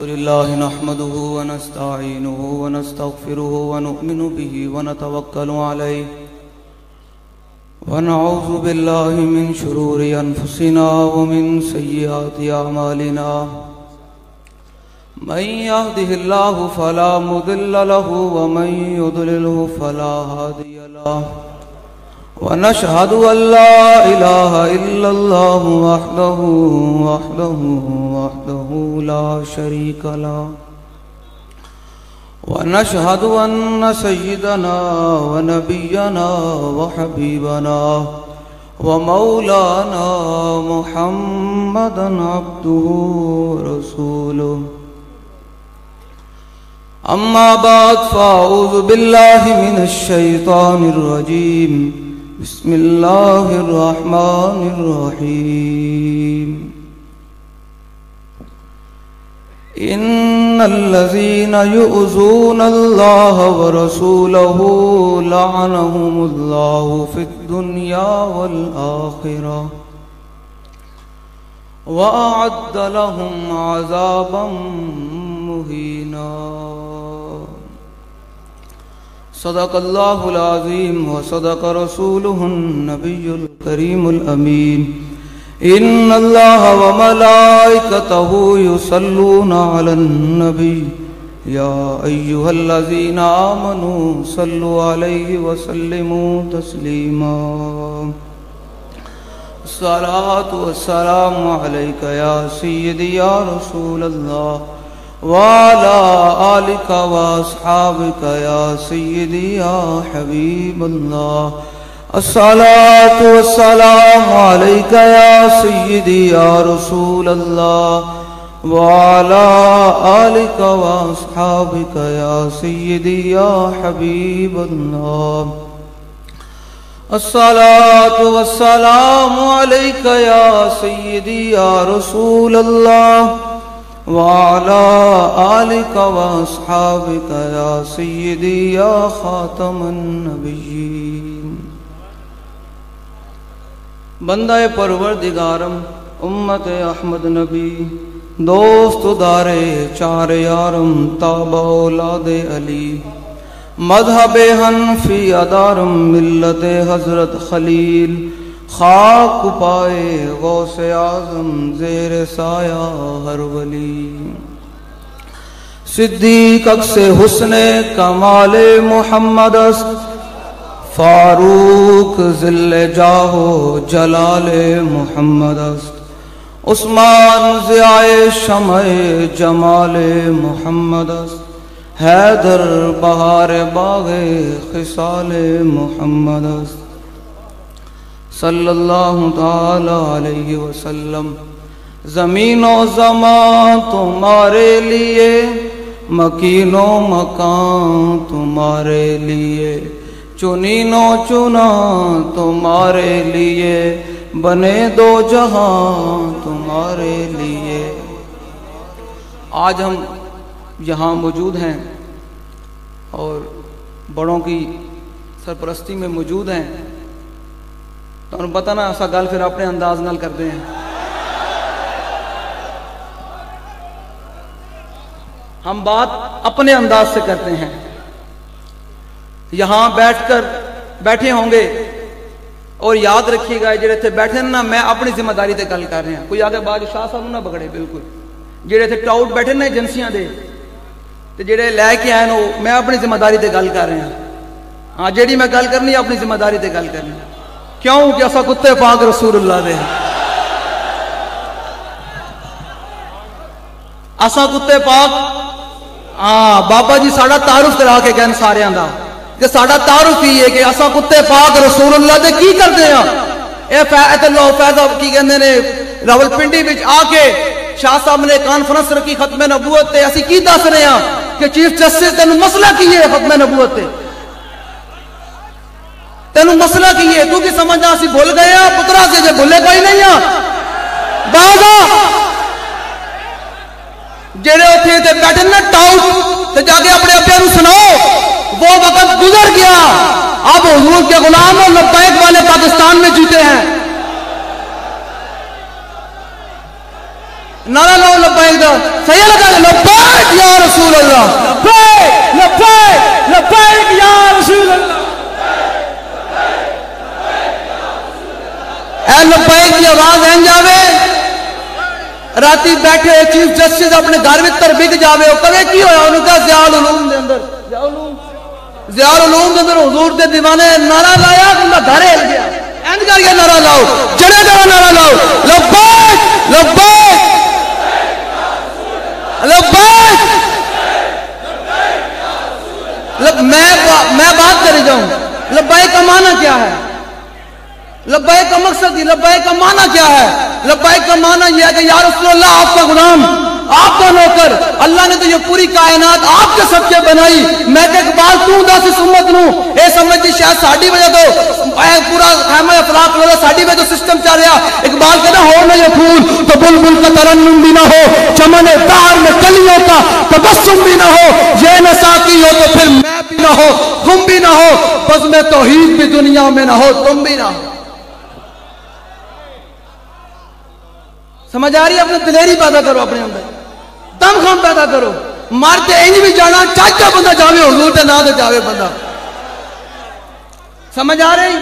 लिल्लाहि नहमदुहु व नस्तईनुहु व नस्तगफिरुहु व नु'मिनु बिहि व नतवक्कलु अलैहि व नऊज़ु बिल्लाहि मिन शुरूरि अनफुसिना व मिन सय्यिआति अअमालिना मन यहदिहिल्लाहु फला मुदिल्ल लहु व मन युद्लिलहु फला हादिय लहु व नशहदु अल्ला इलाहा इल्लल्लाहु वहदहु ला शरीका लहु व नशहदु अन्न सय्यिदना व नबियना व हबीबना व मौलाना मुहम्मदन अब्दुहु व रसूलुहु अम्मा बाद फ़अऊज़ु बिल्लाहि मिनश शैतानिर रजीम बिस्मिल्लाहिर्रहमानिर्रहीम इन्नल्लज़ीना युअज़ूनल्लाह व रसूलहु लअनहुमुल्लाहु फ़िद्दुन्या वल आखिरह व अअद्द लहुम अज़ाबन मुहीना। सदक़ल्लाहुल अज़ीम व सदक़ रसूलुहुन नबियुल करीमुल अमीन। इन्नल्लाह व मलाइकतहु युसल्लूना अलन नबी या अय्युहल्लज़ीना आमनू सल्लु अलैहि व सल्लिमू तस्लीमा। अस्सलातु वस्सलामु अलैका या सय्यदी या रसूलल्लाह वाला आलिका व अस्हाबिका या सय्यदी या हबीबल्लाह। अस्सलातु वस्सलामु अलैका या सय्यदी या रसूलल्लाह वाला आलिका व अस्हाबिका या सय्यदी या हबीबल्लाह। अस्सलातु वस्सलामु अलैका या सय्यदी या रसूलल्लाह वाला आलिका व अस्हाबिका या सय्यदी या खातमन नबिय्यीन। बंदा परवरदिगारम उम्मत अहमद नबी दोस्त दारे चार यारम ताबा औलादे अली मज़हबे हनफी अदारम मिल्लते हजरत खलील खाक पाए गौसे आज़म ज़ेरे साया हर वली। सिद्दीक़ अक्से हुस्ने कमाले मुहम्मद फारूक ज़िल्ले जाहो जलाले मुहम्मद उस्मान ज़ियाए शमए जमाले मुहम्मद हैदर बहार बाग़े खिसाले मुहम्मद सल्लल्लाहु ताला अलैहि वसल्लम। ज़मीनो ज़मान तुम्हारे लिए मकीनो मकान तुम्हारे लिए चुनीनो चुना तुम्हारे लिए बने दो जहां तुम्हारे लिए। आज हम यहाँ मौजूद हैं और बड़ों की सरपरस्ती में मौजूद हैं तो पता ना ऐसा गल फिर अपने अंदाज नाल करते हैं। हम बात अपने अंदाज से करते हैं। यहां बैठे होंगे और याद रखिएगा जेड़े थे बैठे ना मैं अपनी जिम्मेदारी ते गल कर रहे हैं। कोई आगे बादशाह साहब ना पकड़े बिल्कुल जेड़े थे टाउट बैठे ना एजेंसियां दे ते जेड़े लैके आए नो मैं अपनी जिम्मेदारी ते गल कर रहे हैं। हाँ जेड़ी मैं गल करनी अपनी जिम्मेदारी ते गल करनी क्यों कि असा कुत्ते पाक रसूलुल्लाह दे असा कुत्ते पाक। हाँ बाबा जी साड़ा तारुफ करा के गए सारे का साड़ा तारुफ ही है कि असा कुत्ते पाक रसूलुल्लाह दे की करते हैं। फैजा की कहते ने रावलपिंडी में आके शाह साहब ने कॉन्फ्रेंस रखी खत्म नबूवत ते असी की दस रहे हैं कि चीफ जस्टिस तेन मसला की है खत्म नबूवत ते तेन मसला की है तू की समझना असी भूल गए हैं पुत्रा से जे भूले कोई नहीं है। बाजा जेड़े उठे थे बैठे ना टाउट ते जाके अपने अब्बे नूं सुनाओ वो वक्त गुजर गया अब हुजूर के गुलाम और लब्बैक वाले पाकिस्तान में जीते हैं। नारा लो लब्बैक दा सही लगा लब्बैक या रसूल अल्लाह, लब्बैक लब्बैक लब्बैक या रसूल अल्लाह। ए लब्बैक की आवाज ऐन जावे, राती बैठे चीफ जस्टिस अपने घर में तरबिक जावे, कवे की होया, उन्होंने कहा ज़ियाउल उलूम दे अंदर, ज़ियाउल उलूम दे अंदर हुजूर दे दीवाने नारा लाया, उनका घर हिल गया। एंड करके नारा लाओ, जड़े जड़ा नारा लाओ, लब्बैक लब्बैक लब्बैक। मैं बात करे जाऊं, लब्बैक का माना क्या है? लब्बैक का मकसद, लब्बैक का माना क्या है? लब्बैक का माना यह है कि या रसूल अल्लाह, आपका गुलाम, आपका नौकर, अल्लाह ने तो ये पूरी कायनात आपके सबके बनाई। मैं कह इकबाल तू दस इस उम्मत नू ये समझती शायद साड़ी वजह तो पूरा खैमा अफलाक लो, साड़ी वजह तो सिस्टम चल रहा। इकबाल कहना हो ना ये फूल तो बुलबुल का तरन्नुम भी ना हो, चमन तार में कलियों का तबस्सुम भी ना हो, ये न साकी हो तो फिर मैं भी ना हो, तुम भी ना हो, बस मैं तौहीद भी दुनिया में ना हो, तुम भी ना हो। समझ आ रही है? अपने दिलेरी पैदा करो, अपने अंदर दमखम पैदा करो। मारते इंज भी जाना चाचा बंदा जावे, हुजूर ते ना ते जावे बंदा। समझ आ रही?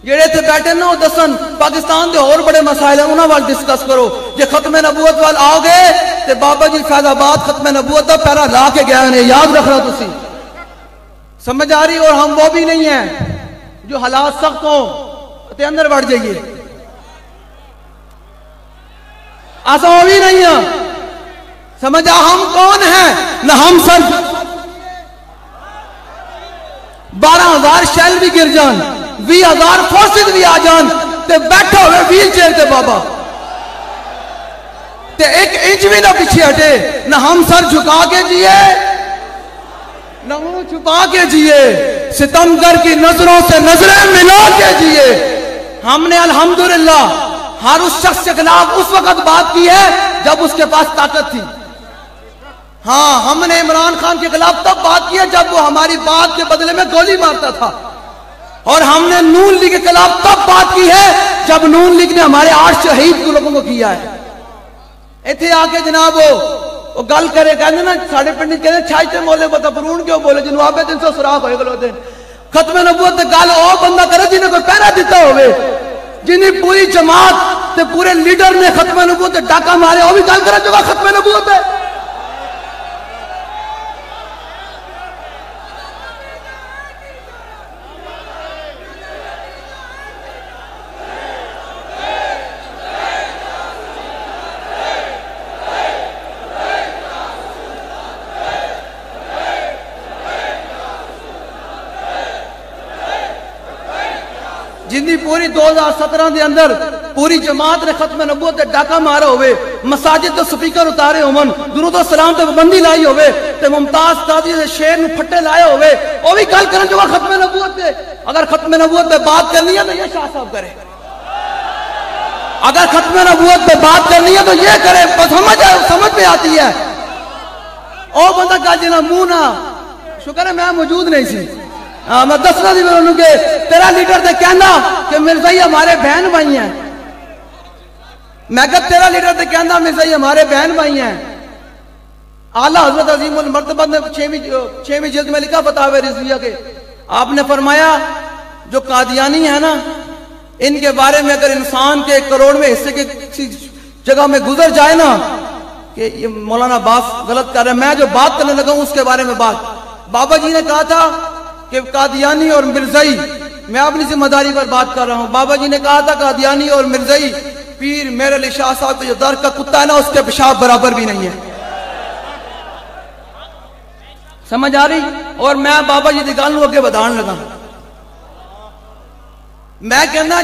जेड़े इत्थे बैठे ना दसन पाकिस्तान के होर बड़े मसाइल हैं, उन्हां वाल डिस्कस करो। जे खत्म नबूवत वाल आओगे तो बाबा जी फैजाबाद खत्म नबूवत का पैरा ला के गए ने, याद रखना तुसी। समझ आ रही? और हम वो भी नहीं है जो हालात सख्त हो तो अंदर बढ़ जाइए, ऐसा वो भी नहीं है। समझ आ? हम कौन हैं? ना हम सब 12,000 शैल भी गिर जान, 20,000 फोर्सेस भी आ जान, ते बैठा हुए व्हील चेयर ते बाबा ते एक इंच भी ना पीछे हटे। ना हम सर झुका के जिए, ना मुंह छुपा के जिए, सितमगर की नजरों से नजरें मिला के जिए। हमने अल्हम्दुलिल्लाह हर उस शख्स के खिलाफ उस वक्त बात की है जब उसके पास ताकत थी। हाँ, हमने इमरान खान के खिलाफ तब बात की है जब वो हमारी बात के बदले में गोली मारता था। और हमने नून लीग के खिलाफ तब बात की है जब नून लीग ने हमारे 8 शहीद लोगों को किया है। इतने आके जनाब वो गल करे, कहते ना साढ़े पिंड कहते छाइते मोले बता भरून क्यों बोले, जिन्होंने 300 सुराख हो गए दिन खत्म नबूवत गल ओ बंदा करे जिन्हें कोई पहरा दिता होवे, जिन्हें पूरी जमात ते पूरे लीडर ने खत्म नबूवत डाका मारे, वो भी गल करे जो खत्म नबूवत है। जिंदी पूरी 2017 के अंदर पूरी जमात ने खत्म नबूवत डाका मारा होवे, मसाजिद तो स्पीकर उतारे होवन, दुरूद और सलाम ते पाबंदी लाई होवे, ते मुमताज काजी दे शेर नु फट्टे लाए होवे, वो भी गल करन जो खत्म नबूवत है। अगर खत्म नबूवत पे बात करनी है तो ये शाह साहब करे, अगर खत्म नबूवत पे बात करनी है तो ये करे, समझ में आती है। ओ बंदा कल जिना मुंह ना, शुक्र है मैं मौजूद नहीं सी, मैं दसना दी के तेरा लीडर तो कहना कि मिर्जाई हमारे बहन भाई हैं। मैं कहा तेरा लीडर तो कहना मिर्जाई हमारे बहन भाई हैं। आला हजरत अजीमुल मर्तबा ने 6वीं जिल्द में लिखा फतावे रिजविया के, आपने फरमाया जो कादियानी है ना, इनके बारे में अगर इंसान के 1 करोड़ में हिस्से के किसी जगह में गुजर जाए ना कि ये मौलाना बास गलत कर रहे हैं, मैं जो बात करने लगा हूं उसके बारे में बात, बाबा जी ने कहा था कि कादियानी और मिर्जाई, मैं अपनी जिम्मेदारी पर बात कर रहा हूं, बाबा जी ने कहा था कादियानी और मिर्जाई पीर मेरे अली शाह साहब के जो दर का कुत्ता है ना उसके पेशाब बराबर भी नहीं है। समझ आ रही? और मैं बाबा जी की गल अगे बढ़ाने लगा, मैं कहना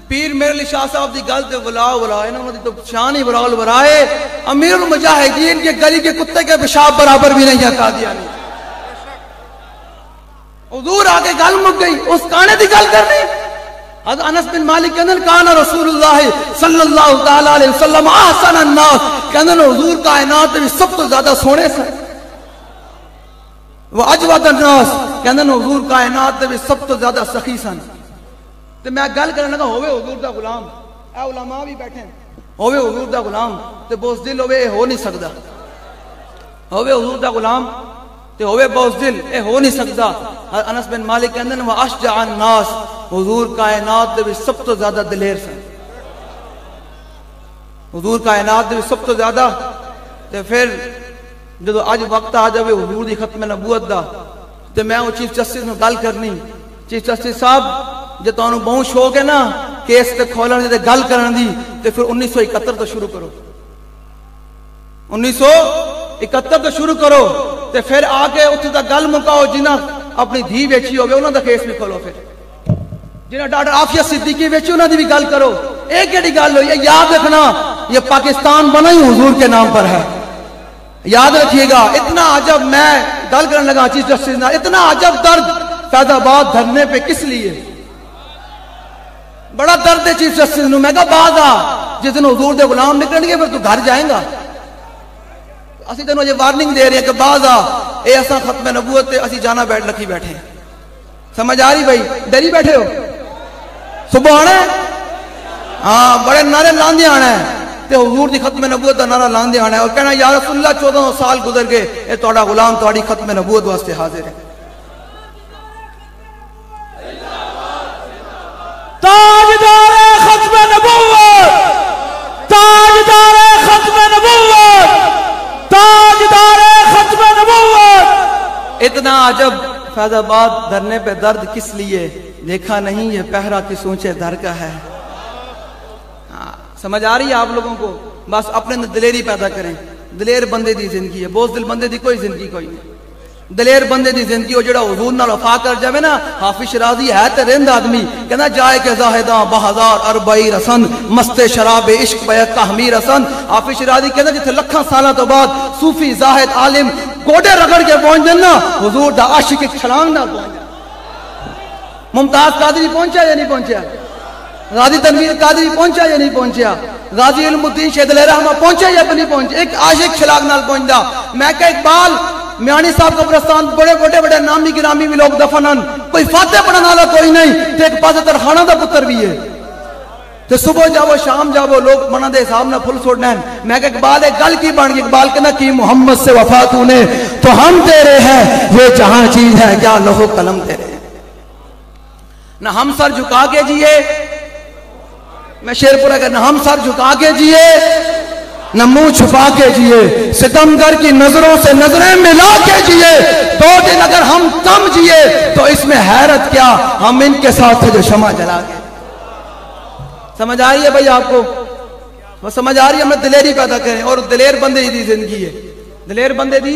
पीर मेरे अली शाह साहब की गल तो बुलाओ बुलाए ना, उन्होंने तो शान ही बुलाओ बुलाए, अमीरुल मुजाहिदीन के गली के कुत्ते के पेशाब बराबर भी नहीं है कादियानी। हुजूर आके गल मुक गई, उस काने की गल करनी। अनस बिन मालिक कहते काना रसूलुल्लाह सल्लल्लाहु तआला अलैहि वसल्लम अहसन अन्नास, कहते हुजूर कायनात में सब तो ज्यादा सोहने सन, वो अजवद अन्नास, कहते हुजूर कायनात में सब तो ज्यादा सखी सन। तो मैं गल करने लगा होवे हुजूर दा गुलाम, ए उलमा भी बैठे होवे हुजूर दा गुलाम ते बोझदिल होवे, ये हो नहीं सकता। होवे हुजूर दा गुलाम ते होवे बोझदिल, ये हो नहीं सकता। अनस बिन मालिक कहंदे ने व अशजाअन नास, हुजूर कायनात दे विच सब तो ज्यादा दलेर सन। हुजूर कायनात दे विच सब तो ज्यादा। ते फिर जो अज वक्त आ जाए हुजूर दी खत्म नबूवत दा, ते मैं वो चीफ जस्टिस में गल करनी। चीफ जस्टिस साहब, जो तुहानू बहुत शौक है ना केस ते खोलने ते गल करन दी, ते फिर 1971 तो शुरू करो। 1971 तो शुरू करो, ते फिर आके उत्थे तक गल मुकाओ। जिन्हें अपनी धी वेची होवे उन्हां दा केस भी खोलो। फिर जिन्हें डॉक्टर आफिया सिद्दीकी वेची उन्हां दी भी गल करो। एक केड़ी गल हुई? याद रखना, ये पाकिस्तान बना ही हुजूर के नाम पर है। याद रखिएगा। इतना अजब, मैं गल करने लगा चीफ जस्टिस ना, इतना अजब दर्द फैजाबाद धरने पे किस लिए? बड़ा दर्द है चीफ जस्टिस नूं। मैं कहा बाज आ, जिस दिन हुजूर दे गुलाम निकलेंगे फिर तू घर जाएगा। असी तेन अजे वार्निंग दे रहे हैं कि बाज आ, ये असा खत्म नबूवत ते असी जाना बैठ रखी बैठे हैं। समझ आ रही भाई? डरी बैठे हो? सुबह आना है, हाँ बड़े नारे लांदे आना है, ते हुजूर दी खत्म नबूवत दा नारा लांदे आना है और कहना या रसूलुल्लाह 14 साल गुजर गए, ये तुहाडा गुलाम तुहाडी खत्म नबूवत वास्ते हाजिर है। ताजदारे खत्म नबूवत, ताजदारे खत्म नबूवत, ताजदारे खत्म नबूवत। इतना अजब फैजाबाद धरने पे दर्द किस लिए? देखा नहीं ये पहरा किस ऊंचे दर का है। समझ आ रही है आप लोगों को? बस अपने अंदर दिलेरी पैदा करें। दिलेर बंदे दी जिंदगी है, बोझदिल बंदे दी कोई जिंदगी कोई नहीं। दलेर बंदे दी जिंदगी हो जेड़ा हुजूर नाल वफा कर जावे ना। हाफिज शराजी है ते रिंद आदमी, कहना जाए के जाहिदा बहजार अरबई रसन मस्ते शराब इश्क बयक कहमीर रसन। हाफिज शराजी कहना जिथे लखा साल तो बाद सूफी जाहिद आलिम गोडे रगड़ के पहुंच जाना, हुजूर दा आशिक एक छलांग नाल पहुंच जाए। मुमताज कादरी पहुंचा या नहीं पहुंचा? गाजी तनवीर कादरी पहुंचा या नहीं पहुंचा? गाजी इल्मुद्दीन शेदले रहमा पहुंचा या नहीं पहुंचा? एक आशिक छलांग नाल पहुंचदा। मैं कहा इकबाल म्यानी साहब कब्रस्तान बड़े बड़े बड़े नामी गिरामी भी लोग दफनन, कोई फाते पढ़ने वाला कोई नहीं, तो एक पास तरखाना का पुत्र भी है। तो सुबह जाओ शाम जाओ लोग मना दे हिसाब ना फुल छोड़ना है। मैं कहा इकबाल एक गल की बन गई? इकबाल कहना की मोहम्मद से वफा तूने तो हम तेरे हैं, ये जहां चीज है क्या लोहो कलम तेरे। ना हम सर झुका के जिए, मैं शेर पूरा करना, हम सर झुका के जिए न मुंह छुपा के जिए, सितमगर की नजरों से नजरें मिला के जिए। 2 दिन अगर हम कम जिए तो इसमें हैरत क्या, हम इनके साथ थे जो शमा जला के। समझ आ रही है भाई आपको? वो समझ आ रही है? हमने दिलेरी पैदा करें और दिलेर बंदे दी जिंदगी है। दिलेर बंदे दी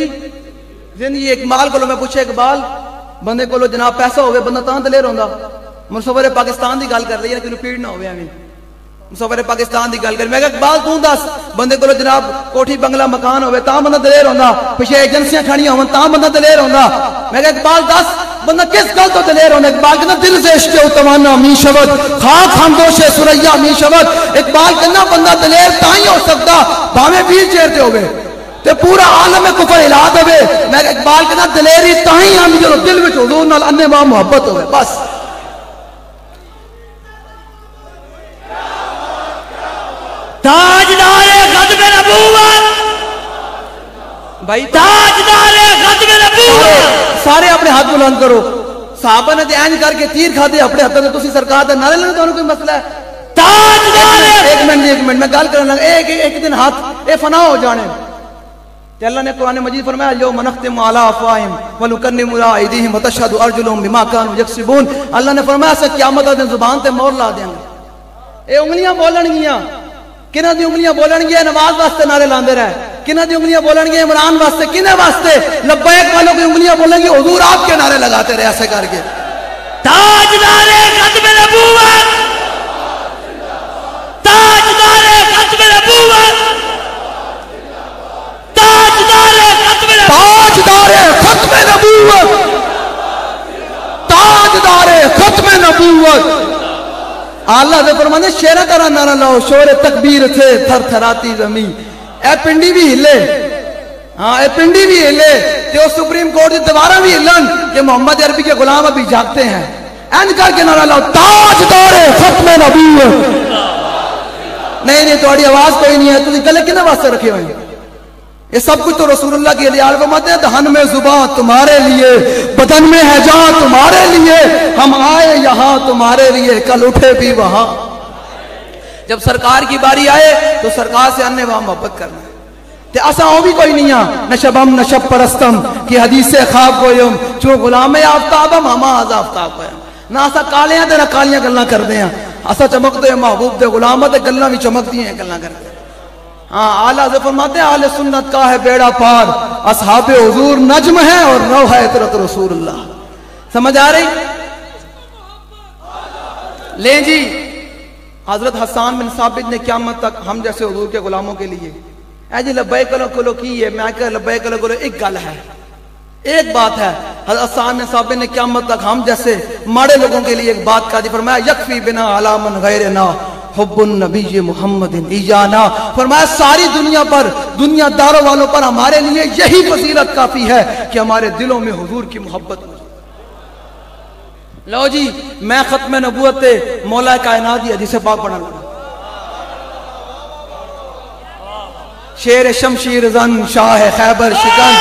जिंदगी। इकबाल को मैं पूछे इकबाल बंदे को जनाब पैसा होवे बंदा तां दिलेर होंदा? मुसव्वरे पाकिस्तान की गल कर रही है कि पीड़ ना होवे एवें। मुसव्वरे पाकिस्तान की गल कर, मैं इकबाल तू दस बंदे को जनाब कोठी बंगला मकान होवे तां बंदा दिलेर होंदा? पिछे एजेंसियां खड़ियां होवन तां बंदा दिलेर होंदा? मैं इकबाल दस बंदा किस गल तो दिलेर होंदा? इकबाल कहना दिल से इश्क उतमाना मी शबद खाक हमदोशे सुरैया मी शबद। इकबाल कहना बंदा दिलेर तां ही हो सकता भावें व्हील चेयर ते होवे ते पूरा आलम में कुफर हिला देवे। मैं इकबाल कहना दिलेरी तां ही आंदी जो दिल विच हुजूर नाल अन्ने बा मोहब्बत होवे। बस ताजदारे खत्म नबूवत भाई, ताजदारे खत्म नबूवत। सारे अपने हाथ बुलंद करो। साहबा ने इंज करके तीर खाते अपने हाथों से, तुसी सरकार दे नारे लाने तो कोई मसला है? ताजदारे एक मिनट मैं गल करन लगा। एक दिन हाथ ए फना हो जाने। अल्लाह ने कुरान मजीद फरमाया यो मनख्तिमु अला अफ़वाहिम व नुकन्निमु अला अयदीहिम व तशहदु अर्जुलुहुम बिमा कानू यक्सिबून। अल्लाह ने फरमाया से क़यामत दे दिन जुबान ते मोहर ला देंगे। ए उंगलियां बोलणगियां, किन्हां दी उंगलियां बोलणगियां? नमाज वास्ते नारे लांदे रहे। किन्हां दी उंगलियां बोलणगियां? इमरान वास्ते। किने वास्ते? लब्बैक वालों की उंगलियां बोलेंगी हुजूर आपके नारे लगाते रहे ऐसे करके। ताजदारे खत्म नबूवत, ताजदारे खत्म नबूवत, ताजदारे खत्म नबूवत, ताजदारे खत्म नबूवत, ताजदारे खत्म नबूवत। अल्लाह दे फरमाने शेरा तरह नारा लाओ, शोरे तकबीर थे थर थराती जमी। ए पिंडी भी हिले, हाँ ए पिंडी भी हिले, तो सुप्रीम कोर्ट की दीवारा भी हिलन कि मोहम्मद अरबी के गुलाम अभी जागते हैं। एन करके नारा लाओ ताजदारे खत्म नबूवत। नहीं नहीं तुम्हारी आवाज कोई नहीं है, तुम गले कितने वास्ते रखे हुए? ये सब कुछ तो रसूलुल्लाह के लिए फरमाते हैं, धन में जुबान तुम्हारे लिए, बदन में है जान तुम्हारे लिए, हम आए यहाँ तुम्हारे लिए, कल उठे भी वहां। जब सरकार की बारी आए तो सरकार से अन्य वहां मोहब्बत करना ते असा वो भी कोई नहीं है। नशबम नशब परस्तम की हदीस से खाब कोयम जो गुलाम आफ्ताबम हम आज आफ्ताब कोयम ना असा काले हैं ना कालियां गल्लां करते हैं, असा चमकते महबूब दे गुलाम ते गल्लां भी चमकती हैं गल्लां करते हैं। हाँ आला फरमाते हैं आले सुन्नत का है बेड़ा पार, असहाबे हुजूर नज्म है और नौ है इतरत रसूलुल्लाह। समझ आ रही? ले जी हजरत हसन बिन साबित ने क़यामत तक हम जैसे हुजूर के गुलामों के लिए ऐ जी लब्बैक कलो की है, मैं कह लब्बैक कलो एक गल है, एक बात है। हजरत हसन बिन साबित ने क़यामत तक हम जैसे माड़े लोगों के लिए एक बात कहा, फरमाया यकफी बिना अला मन गैरना हुब्बुन नबी मुहम्मदिन इजाना। फरमाया सारी दुनिया पर, दुनियादारों वालों पर हमारे लिए यही फजीलत काफी है कि हमारे दिलों में हुजूर की मोहब्बत मौजूद। लो जी मैं खत्म नबूवत मौला कायनात की हदीस पाक पढ़ा लगा। शेर शमशीर जन शाह खैबर शिकन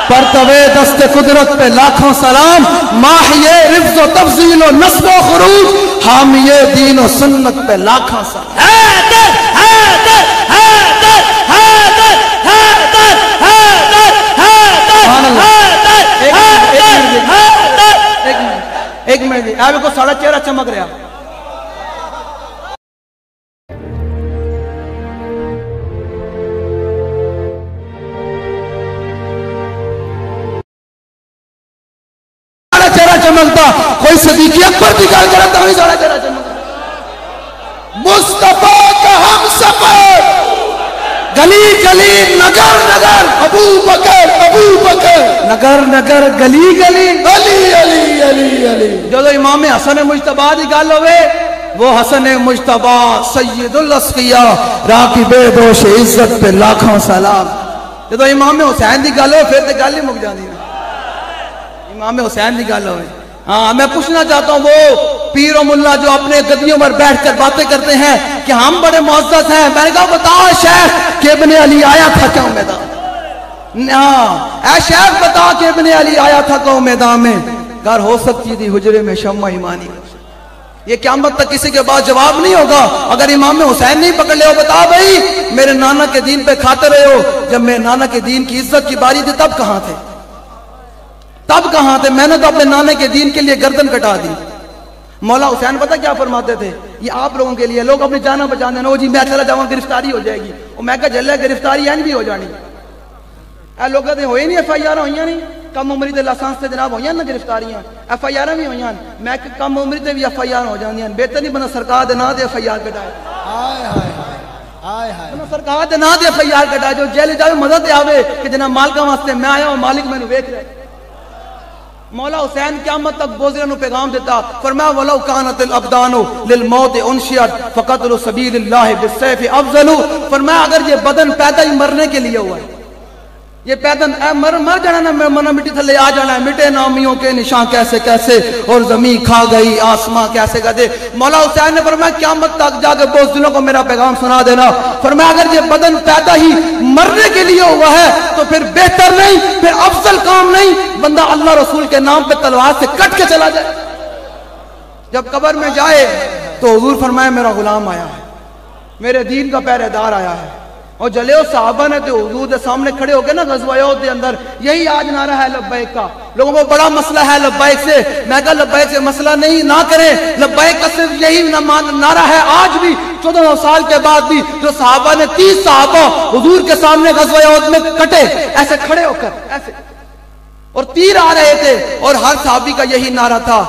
पर तवे दस्ते कुदरत पे लाखों सलाम, माहिए रिफ्ज़ व तफज़ील व नस्ब व खुरूज, हामिए दीन व सुन्नत पे लाखों सलाम। एक मिनट आप को सारा चेहरा चमक रहा। चमकता कोई सदीकी अकबर की गल करता नहीं, सारा चेहरा चमकता। मुस्तफा का हम सफर गली गली नगर नगर अबू बकर नगर नगर गली गली अली अली अली अली। जो इमाम हसन मुजतबा की गल होवे वो हसन मुजतबा सैयदुल अस्फिया राकिबे दोश इज्जत पे लाखों सलाम। जो इमाम हुसैन की गल हो फिर तो गल ही मुक जाती है। इमाम हुसैन की गल हो। हाँ मैं पूछना चाहता हूँ वो पीर और मुल्ला जो अपने गद्दियों पर बैठकर बातें करते हैं कि हम बड़े मुअज़्ज़ज़ हैं, मैंने कहा बताओ शेख कि इब्ने अली आया था क्यों मैदान? हाँ शेख बता कि इब्ने अली आया था क्यों मैदान में? घर हो सकती थी हुजरे में शम्मा ईमानी। ये क़यामत तक किसी के पास जवाब नहीं होगा अगर इमाम हुसैन नहीं पकड़ ले। बता भाई मेरे नाना के दीन पे खाते रहे हो, जब मेरे नाना के दीन की इज्जत की बारी थी तब कहां थे? तब कहां थे? मैंने तो अपने नाने के दीन के लिए गर्दन कटा दी। मौला हुसैन पता क्या फरमाते थे? ये आप लोगों के लिए, लोग अपनी जाना बचाने ना, जी मैं चला जाऊंगा गिरफ्तारी हो जाएगी, और मैं कहा जल्ले गिरफ्तारी एन भी हो जानी। लोग कहते हो नहीं FIR हुई नहीं, कम उम्री के लाइसेंस से जनाब हुई ना गिरफ्तारियां, FIR भी हुई। मैं कम उम्री से भी FIR हो जाती, बेहतर नहीं बना सरकार दे ना दे FIR कटाए, सरकार दे ना दे FIR कटाए, जो जेल जाए मदद आवे कि जना मालिका वास्ते मैं आया हूं, मालिक मैंने वेख रहे। मौला हुसैन क़यामत तक बोझिया नु पैगाम देता, फरमाया वलौ कानतिल अबदानु लिल मौत उनशियत फकतलु सबीलिल्लाह बिस्सैफ अफजलु। फरमाया अगर ये बदन पैदा ही मरने के लिए हुआ है, ये पैदा मर जाना ना, मना मिट्टी थले आ जाना है, मिटे नामियों के निशान कैसे कैसे और जमीन खा गई आसमां कैसे कैसे। मौला हुसैन ने फरमाया क़यामत तक जाकर बोझदिलों को मेरा पैगाम सुना देना। फरमाया अगर ये बदन पैदा ही मरने के लिए हुआ है तो फिर बेहतर नहीं, फिर अफजल काम नहीं, बंदा अल्लाह रसूल के नाम पे तलवार से कट के चला जाए। जब कब्र में जाए तो हुजूर फरमाया मेरा गुलाम आया है, मेरे दीन का पहरेदार आया है। और जले साहबा ने तो हुजूर के सामने खड़े होकर ना ग़ज़वा उहद के अंदर यही आज नारा है लब्बैक का। लोगों को बड़ा मसला है लब्बैक से, मैं कहा लब्बैक से मसला नहीं ना करें, लब्बैक का सिर्फ यही नारा है आज भी 1400 साल के बाद भी। जो साहबा ने 30 साहबा हुजूर के सामने ग़ज़वा उहद में कटे ऐसे खड़े होकर ऐसे, और तीर आ रहे थे, और हर साहबी का यही नारा था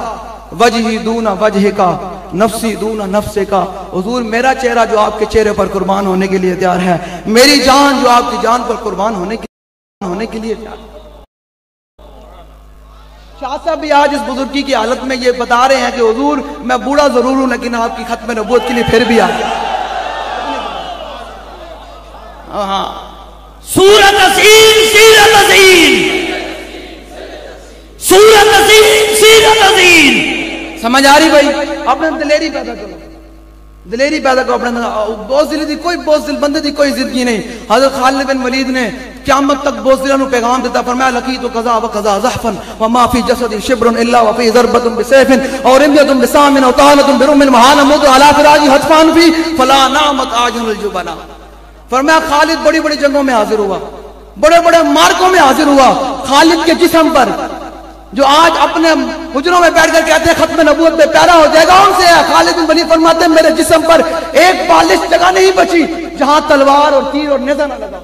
वजही दूना वजह का नफ्सी दूना नफ्से का। हुजूर मेरा चेहरा जो आपके चेहरे पर कुर्बान होने के लिए तैयार है, मेरी जान जो आपकी जान पर कुर्बान होने के लिए तैयार है। शाह साहब भी आज इस बुजुर्गी की हालत में ये बता रहे हैं कि हुजूर मैं बूढ़ा जरूर हूं लेकिन आपकी खत्म नबूवत के लिए फिर भी आ गया। हाँ सूरत अज़ीम सीरत अज़ीम, सूरत अज़ीम सीरत अज़ीम। समझ आ रही भाई? अपने दिलेरी पैदा करो। दिलेरी पैदा करो अपने अंदर। बोझदिली दी कोई बोझदिल बंदे दी कोई जिंदगी नहीं। हज़रत खालिद बिन वलीद ने क़यामत तक बोझदिलों को पैगाम देता, फरमाया लकीतु कज़ा व कज़ा ज़हफ़न व मा फ़ी जसदी शिब्रुन इल्ला व फ़ी ज़रबतुन बिसैफ़िन और रिमयतुन बिसामिन व तालतुन बिरुमिन व हाना मुद अला फ़िराजी हज़फ़ान फ़ी फला नामत आजुल जुबना। फरमाया खालिद बड़ी बड़ी जंगों में हाजिर हुआ, बड़े बड़े मार्कों में हाजिर हुआ। खालिद के जिस्म पर जो आज अपने हुजरों में बैठकर कहते हैं खत्म नबूवत में प्यारा हो जाएगा, उनसे है। खालिद बिन वलीद फरमाते हैं मेरे जिस्म पर एक बालिश जगह नहीं बची जहां तलवार और तीर और नेज़ा ना लगा।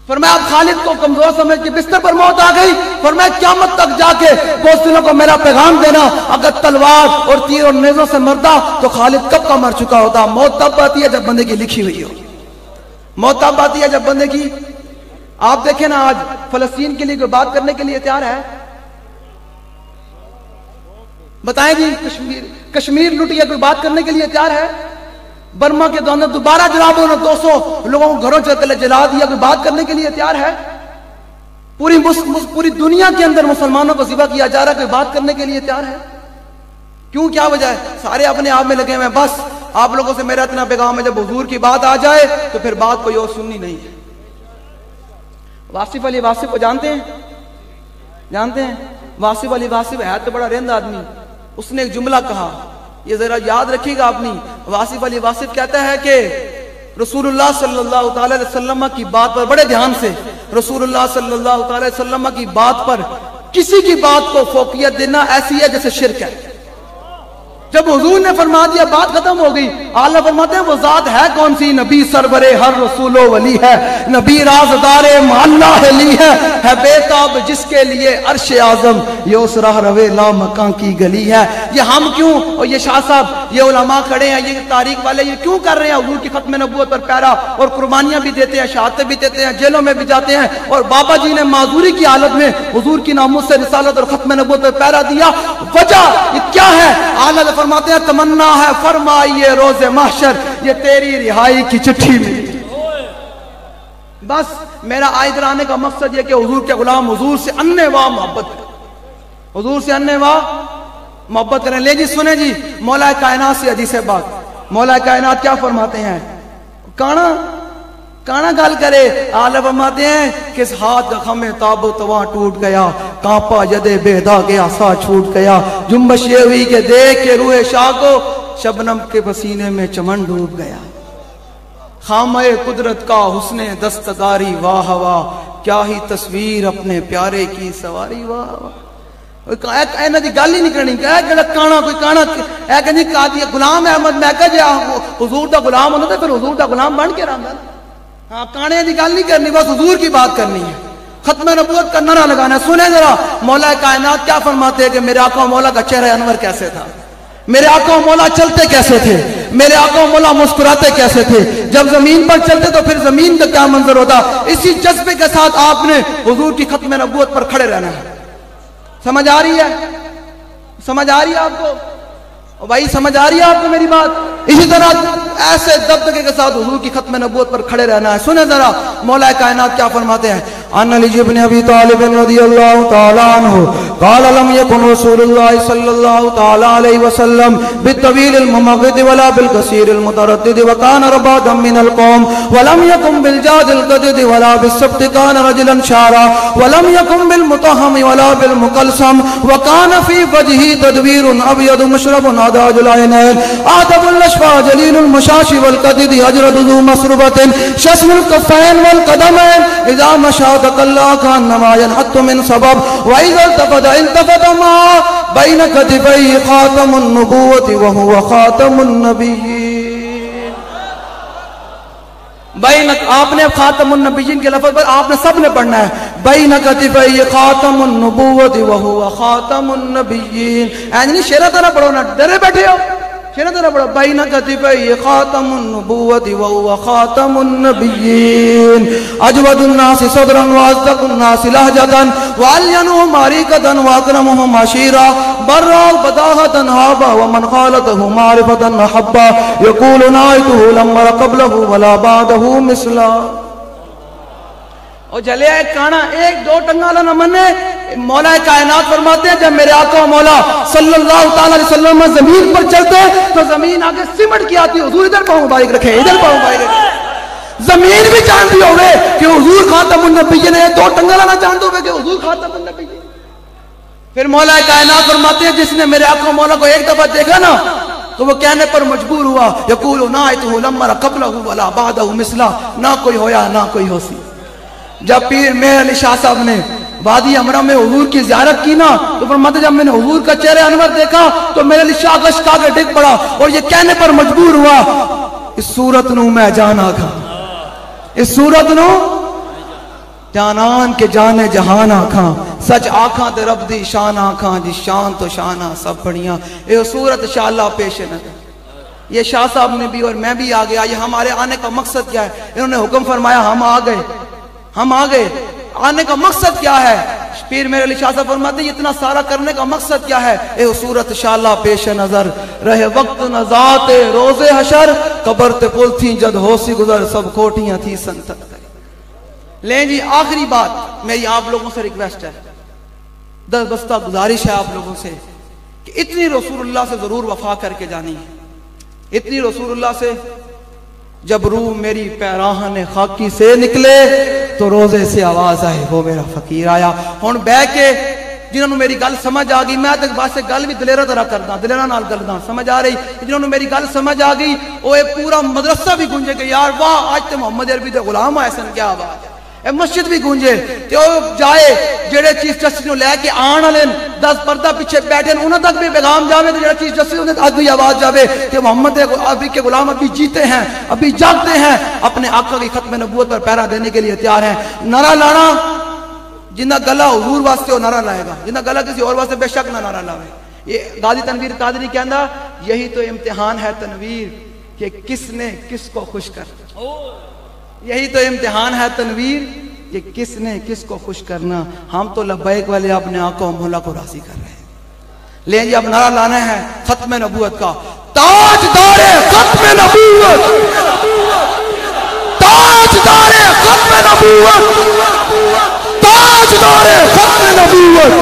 फरमाया अब खालिद को कमजोर समझ के बिस्तर पर मौत आ गई। फरमाया क़यामत तक जाके बोझदिलों को मेरा पैगाम देना, अगर तलवार और तीर और नेज़ों से मरता तो खालिद कब का मर चुका होता। मौत तब आती है जब बंदे की लिखी हुई हो। मौत तब आती है जब बंदे की, आप देखें ना आज फलस्तीन के लिए कोई बात करने के लिए तैयार है? बताएं जी, कश्मीर लुट गया, कोई बात करने के लिए तैयार है? बर्मा के दौरान दोबारा जनाबों ने 200 लोगों को घरों से जला दिया, कोई बात करने के लिए तैयार है? पूरी दुनिया के अंदर मुसलमानों को ज़िबा किया जा रहा है, कोई बात करने के लिए तैयार है? क्यों, क्या वजह है? सारे अपने आप में लगे हुए हैं। बस आप लोगों से मेरा इतना पैगाम है, जब हुजूर की बात आ जाए तो फिर बात कोई और सुननी नहीं है। वासिफ अली वासिफ को जानते हैं? जानते हैं? वासिफ अली वासिफ है तो बड़ा रेंद आदमी। उसने एक जुमला कहा, ये जरा याद रखिएगा अपनी। वासिफ अली वासिफ कहता है कि रसूलुल्लाह सल्लल्लाहु अलैहि वसल्लम की बात पर, बड़े ध्यान से, रसूलुल्लाह सल्लल्लाहु अलैहि वसल्लम की बात पर किसी की बात को फोकियत देना ऐसी है जैसे शिर्क है। जब हुजूर ने फरमा दिया बात खत्म हो गई। आला फरमाते हैं वो जात है कौन सी? नबी सरवरे हर रसूलो वली है, नबी राज़दारे माल्ला हली है बेताब जिसके लिए अर्श आज़म ये उस राह रवे ला मकां की गली है। ये हम क्यों, और ये शाह साहब, ये उलमा खड़े हैं, ये तारीख वाले, ये क्यों कर रहे हैं हुजूर की खत्म नबूवत पर पैरा, और कुर्बानियां भी देते हैं, शहादतें भी देते हैं, जेलों में भी जाते हैं, और बाबा जी ने माजूरी की हालत में हुजूर की नामूस से रिसालत और खत्म नबूवत पर पैरा दिया। वजह ये क्या है? आला फरमाते हैं तमन्ना है फरमाइए रोज़े महशर ये तेरी रिहाई की चिट्ठी में। बस मेरा इधर आने का मकसद ये कि हुजूर के गुलाम हुजूर से अन्ने वाह मोहब्बत करें, हुजूर से अन्ने वाह मोहब्बत करें। ले जी सुने जी, मौला कायनात से हदीस बात, मौला कायनात क्या फरमाते हैं? काना काना गल करे। आला फरमाते हैं किस हाथ का खमे ताबो तवा टूट गया, कांपा जदे बेदा गया सा छूट गया, जुम्बश ये हुई के देख के रूहे शाह को शबनम के पसीने में चमन डूब गया। खामे कुदरत का हुस्ने दस्तकारी वाह वाह, क्या ही तस्वीर अपने प्यारे की सवारी वाह वाह। इन्हों की गल ही नहीं करनी। काना कोई काना कहती कादी गुलाम अहमद, मैं कह जा हुजूर का गुलाम होता तो फिर हुजूर का गुलाम बन के रहा। हाँ, काने की गल नहीं करनी, बस हुजूर की बात करनी है, खत्म नबूवत का नारा लगाना। सुने जरा मौला कायनात क्या फरमाते हैं कि मेरे आका मौला का चेहरा अनवर कैसे था, मेरे आका मौला चलते कैसे थे, मेरे आका मौला मुस्कुराते कैसे थे, जब जमीन पर चलते तो फिर जमीन का क्या मंजर होता। इसी जज्बे के साथ आपने हुजूर की खत्म नबूवत पर खड़े रहना है। समझ आ रही है? समझ आ रही है आपको भाई? समझ आ रही है आपको मेरी बात? इसी तरह ऐसे दबदबे के साथ हुजूर की खत्म नबूवत पर खड़े रहना है। सुने जरा मौला कायनात क्या फरमाते हैं। अन अली इब्न अबी तालिब रज़ियल्लाहु तआला अन्हु क़ाल लम यकुन रसूलुल्लाह सल्लल्लाहु तआला अलैहि वसल्लम बितवील अलमुमग़िद वला बिलकसीर अलमुतरद्दिद व कान रबादम मिनल कौम व लम यकुन बिलजाद अलक़दद वला बिस्सब्त कान रजुलन शारा व लम यकुन बिलमुतहम वला बिलमुकलसम व कान फी वजही तदवीरुन अबयद मुशरबुन अदाजुल ऐनैन आदबुल अशफा जलीलुल मुशाशि वल कदद अजरदु मसरुबतिन शस्मुल कफ़ैन वल कदमैन इज़ा मशा तकल्ला कान नमायन हत्तु मिन सबब व इज़ा तफदा इल्तफत मा बैन कतिफै खातमुन नबुव्वति व हुवा खातमुन नबिय्यीन। बैन, आपने खातमुन नबिय्यीन के लफ्ज़ पर आपने सबने पढ़ना है। बैन कतिफै खातमुन नबुव्वति व हुवा खातमुन नबिय्यीन। ऐनी शेरा तरह पढ़ो ना, डरे बैठे हो, शेरा तरह पढ़ो। बैन कतिफै खातमुन नबुव्वति व हुवा खातमुन नबिय्यीन। अजवदुन नास सदरन व अज़दकुन नास लहजतन व अल्यनुहुम मारिकतन व अकरमुहुम अशीरा बर्रा बदाहतन हाबा व मन खालतहु मारिफतन हब्बा यक़ूलु नाइतुहु लम्मा क़ब्लहु वला बादहु मिसला। और जले काना एक दो टंगा न मने, मौला कायनात फरमाते हैं जब मेरे आका मौला सल्लल्लाहु ताला अलैहि वसल्लम जमीन पर चलते तो जमीन आगे सिमट की आती, हुजूर इधर पाँव मुबारक रखे, इधर पाँव मुबारक रखे। जमीन भी जानती होवे कि हुजूर खातमुन नबिय्यीन है, दो टंगा लाना जानते होवे कि हुजूर खातमुन नबिय्यीन। फिर मौला कायनात फरमाते हैं जिसने मेरे आका मौला को एक दफा देखा ना तो वो कहने पर मजबूर हुआ, यकूलु नाइतहु लम्मा कबलहु वला बादहु मिसला, ना कोई होया ना कोई होसी। जब पीर मेहर अली शाह साहब ने वादी अमरा में हुजूर की ज़ियारत की ना तो फरमाते जब मैंने हुजूर का चेहरे अनवर देखा तो मेरे लिए शागश का के डिग पड़ा और ये कहने पर मजबूर हुआ, इस सूरत नू मैं जान आखा, इस सूरत नू जानान के जाने जहान आखा, सच आखा ते रब दी शान आखा, जी शान तो शाना सब बढ़िया, ये सूरत शाला पेश नजर। ये शाह साहब ने भी और मैं भी आ गया। ये हमारे आने का मकसद क्या है? इन्होंने हुक्म फरमाया, हम आ गए, हम आ गए। आने का मकसद क्या है? पीर मेरे अली शाह साहब फरमाते इतना सारा करने का मकसद क्या है? ए सूरत शाला पेश नजर, रहे वक्त नजाते रोजे हशर, कबर ते पुल थी जद होसी गुजर, सब खोटियां थी संतत। ले जी आखिरी बात मेरी आप लोगों से रिक्वेस्ट है, दस बस्ता गुजारिश है आप लोगों से कि इतनी रसूलुल्लाह से जरूर वफा करके जानी है, इतनी रसूलुल्लाह से। जब रूह मेरी पैराहन खाकी से निकले तो रोजे से आवाज आए वो मेरा फकीर आया। हुण बह के जिन्होंने मेरी गल समझ आ गई, मैं तो बस गल भी दलेरा तरह करदा, दलेरा नाल करदा, समझ आ रही। जिन्होंने मेरी गल समझ आ गई वो ये पूरा मदरसा भी गूंजे कि यार वाह आज तो मोहम्मद अरबी दे गुलाम आए सन, क्या बात है। ए मस्जिद भी गूंजे तो जाए जेड़े चीफ जस्टिस नु लेके आने वाले 10 पर्दा पीछे बैठे उन्होंने तक भी पैगाम जावे, तो जेड़ा चीफ जस्टिस उन्हें आज भी आवाज जावे कि मोहम्मद अरबी के गुलाम अभी जीते हैं, अभी जागते हैं, अपने आका की खत्म नबूवत पर पहरा देने के लिए तैयार हैं। नारा लाना जिन्ना गला हुजूर वास्ते वो नारा लाएगा, जिन्ना गला किसी और वास्ते बेशक ना नारा लावे। ये गाजी तनवीर कादरी कहना यही तो इम्तिहान है तनवीर कि किसने किसको खुश कर, यही तो इम्तिहान है तनवीर कि किसने किसको खुश करना। हम तो लब्बैक वाले अपने आका मौला को राजी कर रहे हैं। ले जी अब नारा लाना है खत्म नबूवत का, ताजदारे खत्म नबूवत, ताजदारे खत्म नबूवत, ताजदारे खत्म नबूवत,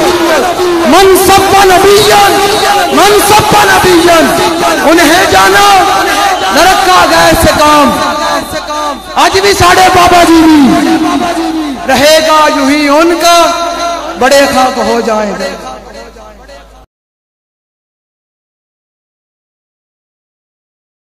मनसब नबियन, मनसब नबियन, उन्हें जाना न रखा गए से काम। आज भी साढ़े बाबा जी भी रहेगा यूं ही उनका, बड़े खाक हो जाएंगे।